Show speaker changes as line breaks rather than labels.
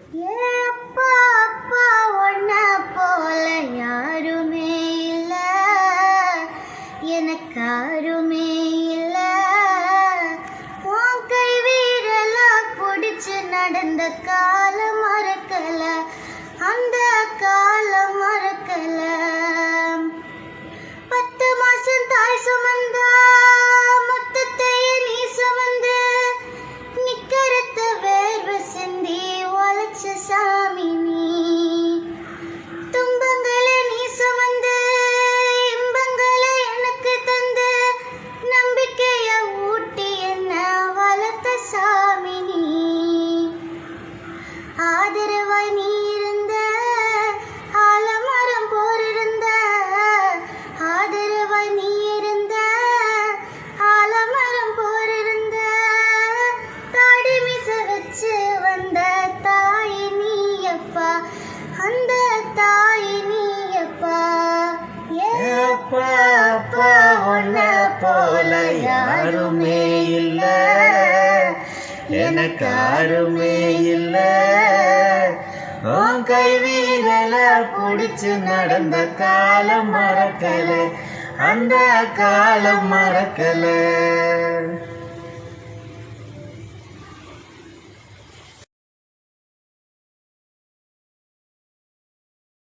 அப்பா அப்பா ஒன்ன போல யாருமே இல்ல, எனக்கு யாருமே இல்ல. உன் கை வீரல பிடிச்சு நடந்த காலம் மறக்கல, அந்த காலம் மறக்கல. 10 மாசம் தாய் சுமந்த மொத்தத்தையே நீ சுமந்து, நிக்கரத்த வேர்வை சிந்தி உழைச்ச சாமி நீ. துன்பங்களை நீ சுமந்து இன்பங்களை எனக்கு தந்து, நம்பிக்கைய ஊட்டி என்ன வளர்த்த சாமி நீ. ஆதரவாய் நீ இருந்த ஆலமரம் போரிருந்த, ஆதரவாய் நீ இருந்த ஆலமரம் போரிருந்த. தாடி மீச வச்சு வந்த தாய் நீயப்பா, அந்த தாய் நீயப்பா.
அப்பா அப்பா ஒன்ன போல யாருமே இல்ல, எனக்கு யாருமே இல்ல. உன் கை வீரல புடிச்சு நடந்த காலம் மறக்கல, அந்த காலம் மறக்கல.